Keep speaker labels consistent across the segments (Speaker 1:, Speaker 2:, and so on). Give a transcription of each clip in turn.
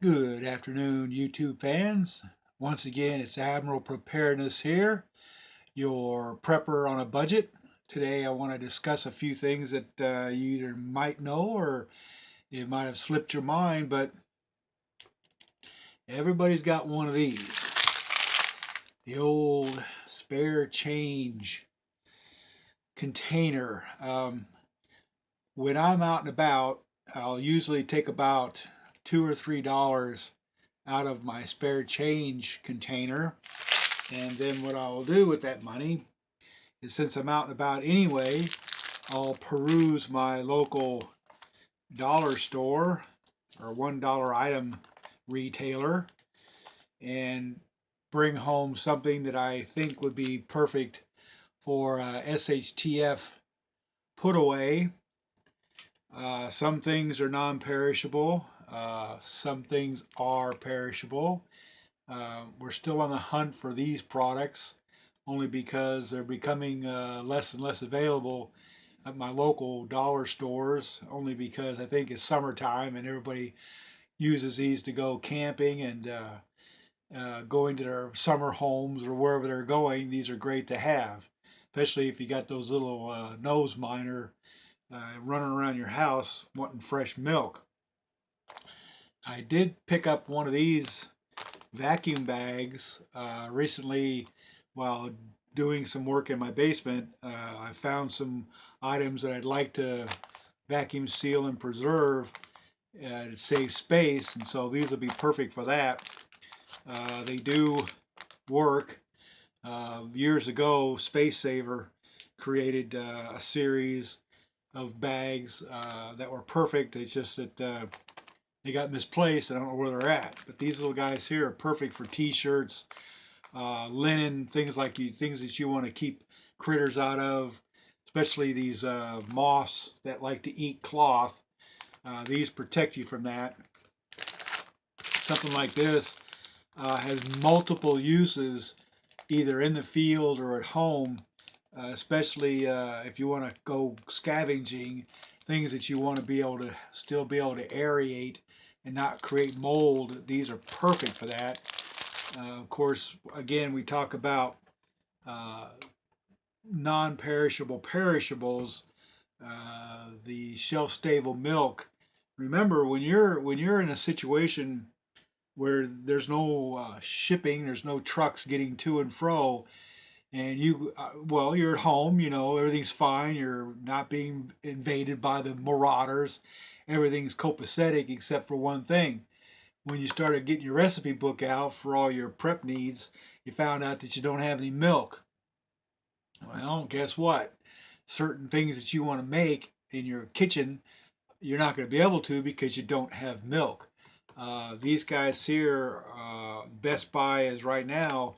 Speaker 1: Good afternoon, YouTube fans. Once again, it's Admiral Preparedness here, your prepper on a budget. Today, I want to discuss a few things that you either might know or it might have slipped your mind, but everybody's got one of these. The old spare change container. When I'm out and about, I'll usually take about $2 or $3 out of my spare change container. And then what I'll do with that money is, since I'm out and about anyway, I'll peruse my local dollar store or $1 item retailer and bring home something that I think would be perfect for SHTF put away. Some things are non-perishable. Some things are perishable. We're still on the hunt for these products only because they're becoming less and less available at my local dollar stores, only because I think it's summertime and everybody uses these to go camping and going to their summer homes or wherever they're going. These are great to have, especially if you got those little nose miner running around your house wanting fresh milk. I did pick up one of these vacuum bags recently while doing some work in my basement. I found some items that I'd like to vacuum seal and preserve to save space, and so these will be perfect for that. They do work. Years ago, Space Saver created a series of bags that were perfect. It's just that they got misplaced. I don't know where they're at. But these little guys here are perfect for T-shirts, linen, things that you want to keep critters out of, especially these moths that like to eat cloth. These protect you from that. Something like this has multiple uses, either in the field or at home, especially if you want to go scavenging, things that you want to be able to still be able to aerate and not create mold. These are perfect for that. Of course, again, we talk about uh, non-perishable perishables, the shelf-stable milk. Remember, when you're in a situation where there's no shipping, there's no trucks getting to and fro, and well, you're at home, everything's fine, you're not being invaded by the marauders, everything's copacetic except for one thing. When you started getting your recipe book out for all your prep needs, you found out that you don't have any milk. Well, guess what? Certain things that you want to make in your kitchen, you're not going to be able to because you don't have milk. These guys here, Best Buy is right now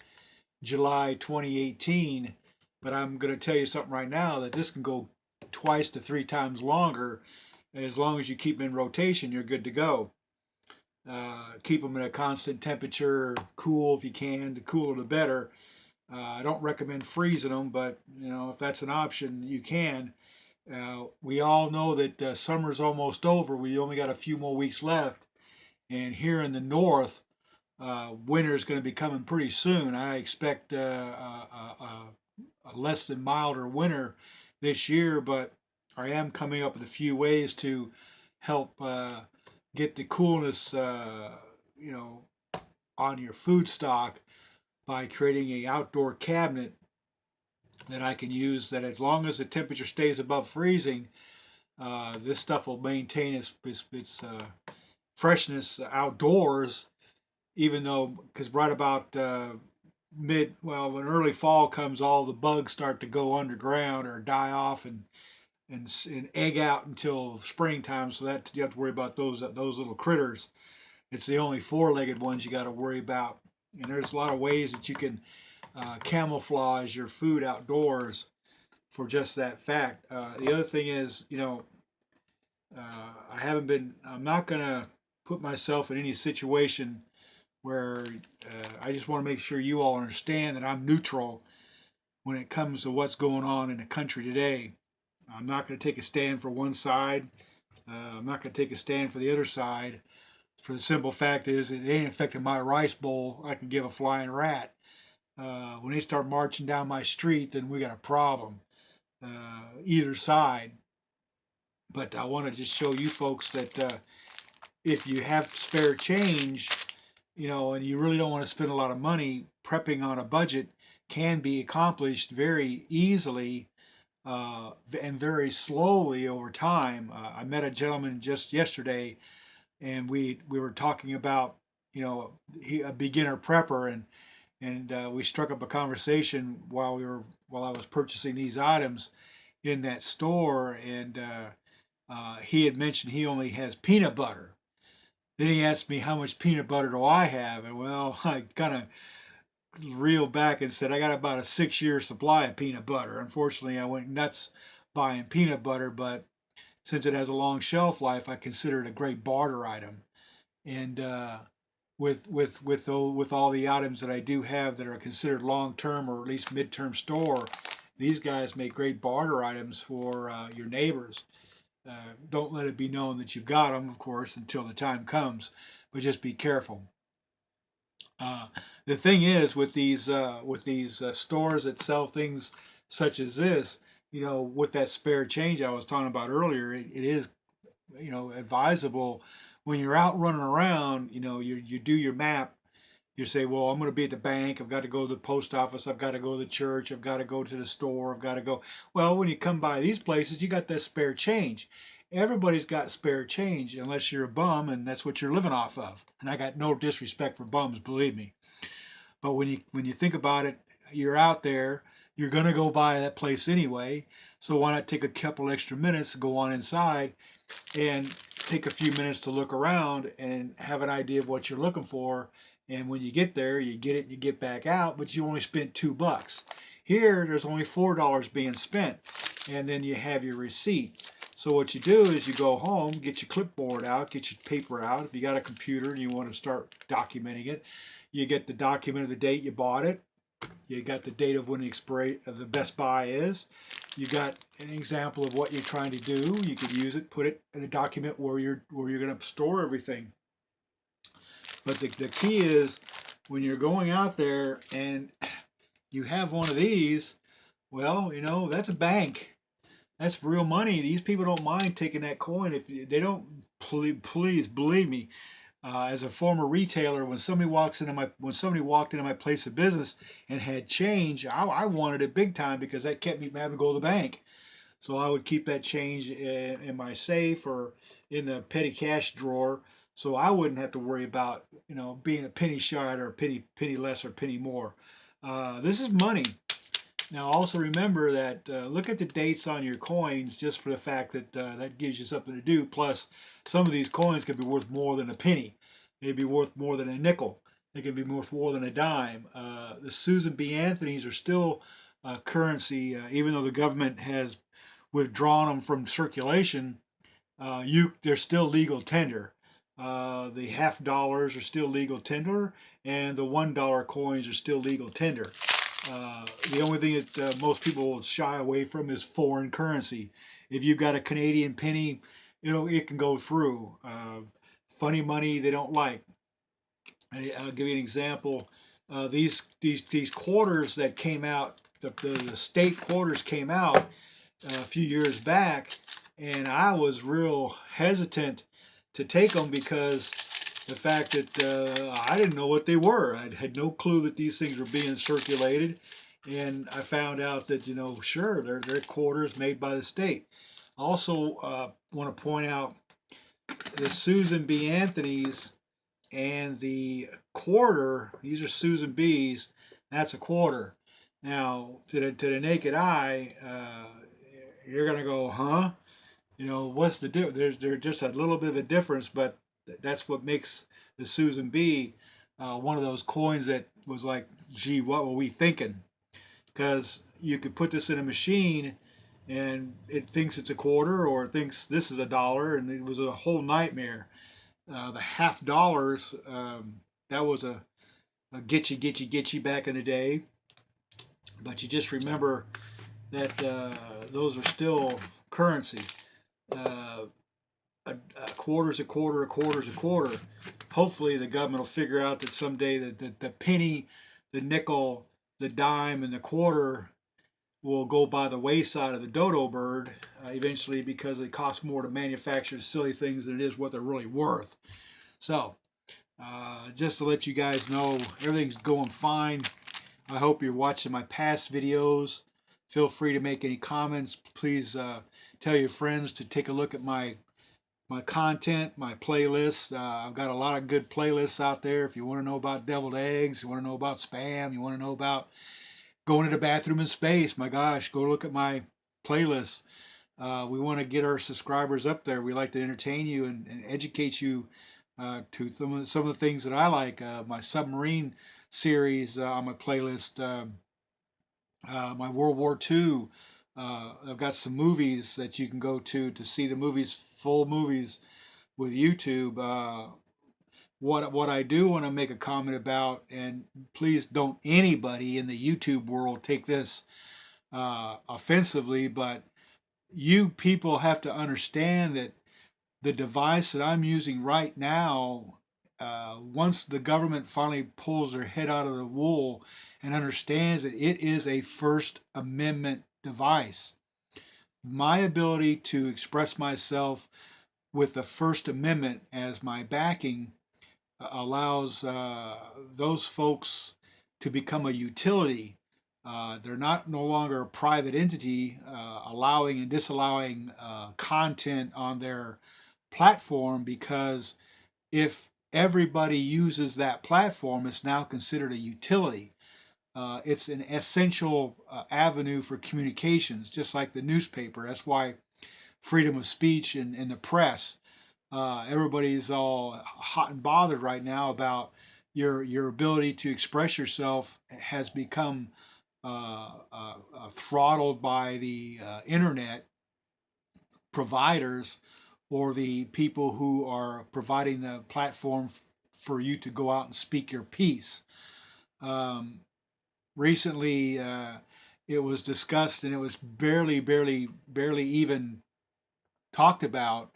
Speaker 1: July 2018, but I'm going to tell you something right now that this can go twice to three times longer. As long as you keep them in rotation, you're good to go. Keep them at a constant temperature, cool if you can. The cooler the better. I don't recommend freezing them, but if that's an option, you can. We all know that summer's almost over. We only got a few more weeks left, and here in the north, winter is going to be coming pretty soon. I expect a less than milder winter this year, but I am coming up with a few ways to help get the coolness, you know, on your food stock by creating a outdoor cabinet that I can use. That as long as the temperature stays above freezing, this stuff will maintain its freshness outdoors. Even though, because right about when early fall comes, all the bugs start to go underground or die off and egg out until springtime. So that you have to worry about those little critters. It's the only four-legged ones you got to worry about. And there's a lot of ways that you can camouflage your food outdoors for just that fact. The other thing is, I'm not gonna put myself in any situation where I just want to make sure you all understand that I'm neutral when it comes to what's going on in the country today. I'm not going to take a stand for one side. I'm not going to take a stand for the other side. for the simple fact is it ain't affecting my rice bowl. I can give a flying rat. When they start marching down my street, then we got a problem. Either side. But I want to just show you folks that if you have spare change, and you really don't want to spend a lot of money, prepping on a budget can be accomplished very easily and very slowly over time. I met a gentleman just yesterday, and we were talking about, a beginner prepper, and we struck up a conversation while I was purchasing these items in that store, and he had mentioned he only has peanut butter. Then he asked me how much peanut butter do I have, and well, I kind of reeled back and said I got about a 6-year supply of peanut butter. Unfortunately, I went nuts buying peanut butter, but since it has a long shelf life, I consider it a great barter item. And with all the items that I do have that are considered long term or at least mid-term store, these guys make great barter items for your neighbors. Don't let it be known that you've got them, of course, until the time comes, but just be careful. Uh, the thing is with these stores that sell things such as this, with that spare change I was talking about earlier, it is advisable when you're out running around. You do your map. You say, well, I'm going to be at the bank. I've got to go to the post office. I've got to go to the church. I've got to go to the store. I've got to go. Well, when you come by these places, you got that spare change. Everybody's got spare change unless you're a bum and that's what you're living off of. And I got no disrespect for bums, believe me. But when you think about it, you're out there. You're going to go by that place anyway. So why not take a couple extra minutes, go on inside, and take a few minutes to look around and have an idea of what you're looking for. And when you get there, you get it and you get back out, but you only spent $2. Here, there's only $4 being spent, and then you have your receipt. So what you do is you go home, get your clipboard out, get your paper out. If you got a computer and you want to start documenting it, you get the document of the date you bought it. You got the date of when the expiry of the best buy is. You got an example of what you're trying to do. You could use it, put it in a document where you're going to store everything. But the key is when you're going out there and you have one of these, well, that's a bank. That's real money. These people don't mind taking that coin if they don't. Please believe me, as a former retailer, when somebody walked into my place of business and had change, I wanted it big time because that kept me from having to go to the bank. So I would keep that change in my safe or in the petty cash drawer, so I wouldn't have to worry about being a penny short or a penny less or penny more. This is money. Now also remember that look at the dates on your coins just for the fact that that gives you something to do. Plus, some of these coins could be worth more than a penny. They'd be worth more than a nickel. They could be worth more than a dime. The Susan B. Anthony's are still currency, even though the government has withdrawn them from circulation. They're still legal tender. The half dollars are still legal tender, and the $1 coins are still legal tender. The only thing that most people will shy away from is foreign currency. If you've got a Canadian penny, it can go through. Funny money they don't like. I'll give you an example. These quarters that came out, the state quarters came out a few years back, and I was real hesitant to take them because the fact that I didn't know what they were. I had no clue that these things were being circulated, and I found out that sure, they're quarters made by the state. Also, want to point out the Susan B. Anthony's and the quarter. These are Susan B's. That's a quarter. Now, to the naked eye, you're gonna go, huh? What's the difference? There's just a little bit of a difference, but that's what makes the Susan B one of those coins that was like, gee, what were we thinking? Because you could put this in a machine and it thinks it's a quarter or it thinks this is a dollar, and it was a whole nightmare. The half dollars, that was a getchy back in the day, but you just remember that those are still currency. Uh, a quarter's a quarter, a quarter's a quarter. hopefully the government will figure out that someday the penny, the nickel, the dime, and the quarter will go by the wayside of the dodo bird eventually, because it costs more to manufacture silly things than it is what they're really worth. So, just to let you guys know, everything's going fine. I hope you're watching my past videos. Feel free to make any comments. Please tell your friends to take a look at my content, my playlists. I've got a lot of good playlists out there. If you want to know about deviled eggs, you want to know about spam, you want to know about going to the bathroom in space, my gosh, go look at my playlists. We want to get our subscribers up there. We like to entertain you and educate you to some of the things that I like. My submarine series on my playlist, my World War II. I've got some movies that you can go to see the movies, full movies with YouTube. What I do want to make a comment about, and please don't anybody in the YouTube world take this offensively, but you people have to understand that the device that I'm using right now, once the government finally pulls their head out of the wool and understands that it is a First Amendment device, my ability to express myself with the First Amendment as my backing allows those folks to become a utility. They're not no longer a private entity allowing and disallowing content on their platform, because if everybody uses that platform, it's now considered a utility. It's an essential avenue for communications, just like the newspaper. That's why freedom of speech and the press, everybody's all hot and bothered right now about your ability to express yourself has become throttled by the internet providers, or the people who are providing the platform for you to go out and speak your piece. Um, Recently, it was discussed, and it was barely even talked about,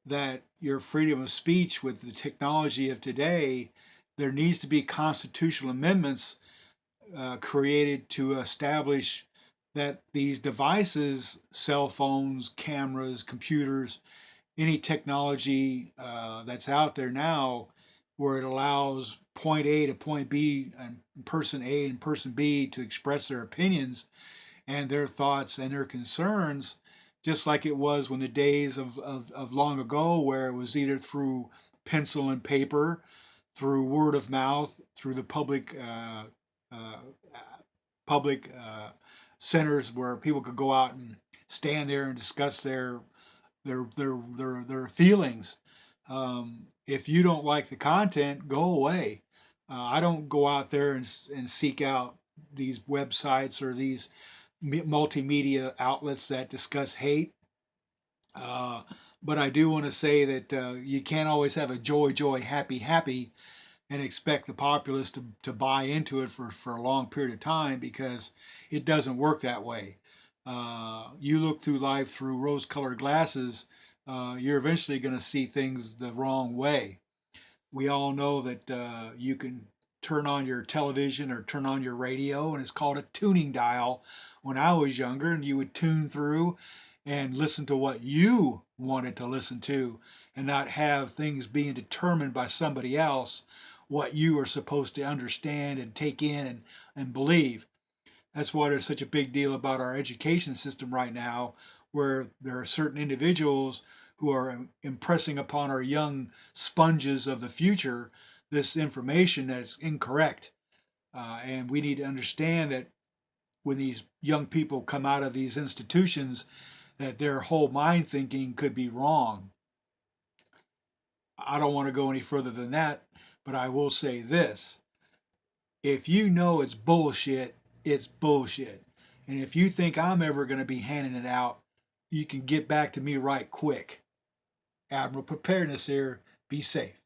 Speaker 1: that your freedom of speech with the technology of today, there needs to be constitutional amendments created to establish that these devices, cell phones, cameras, computers, any technology that's out there now, where it allows point A to point B and person A and person B to express their opinions and their thoughts and their concerns, just like it was when the days of long ago, where it was either through pencil and paper, through word of mouth, through the uh, public centers where people could go out and stand there and discuss their feelings. If you don't like the content, go away. I don't go out there and seek out these websites or these multimedia outlets that discuss hate. Uh, but I do want to say that you can't always have a joy, happy, and expect the populace to buy into it for a long period of time, because it doesn't work that way. You look through life through rose colored glasses, you're eventually going to see things the wrong way. We all know that you can turn on your television or turn on your radio, and it's called a tuning dial. When I was younger, and you would tune through and listen to what you wanted to listen to, and not have things being determined by somebody else what you are supposed to understand and take in and believe. That's why there's such a big deal about our education system right now, where there are certain individuals who are impressing upon our young sponges of the future this information that's incorrect. And we need to understand that when these young people come out of these institutions, that their whole mind thinking could be wrong. I don't want to go any further than that, but I will say this: if you know it's bullshit, it's bullshit. And if you think I'm ever going to be handing it out, you can get back to me right quick. Admiral Preparedness here. Be safe.